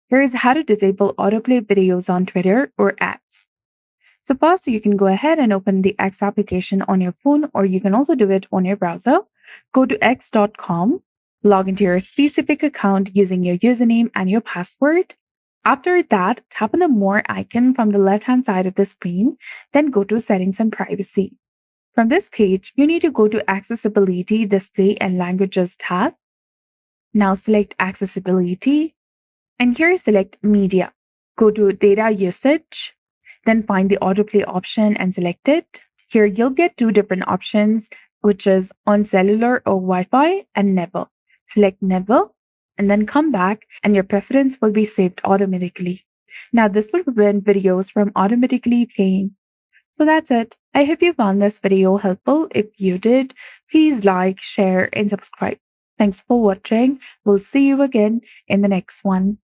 Here is how to disable autoplay videos on Twitter or X. So first, you can go ahead and open the X application on your phone, or you can also do it on your browser. Go to x.com, log into your specific account using your username and your password. After that, tap on the More icon from the left-hand side of the screen, then go to Settings and Privacy. From this page, you need to go to Accessibility, Display, and Languages tab. Now select Accessibility, and here select Media. Go to Data Usage, then find the Autoplay option and select it. Here you'll get two different options, which is on cellular or Wi-Fi and never. Select never, and then come back and your preference will be saved automatically. Now this will prevent videos from automatically playing. So that's it. I hope you found this video helpful. If you did, please like, share, and subscribe. Thanks for watching. We'll see you again in the next one.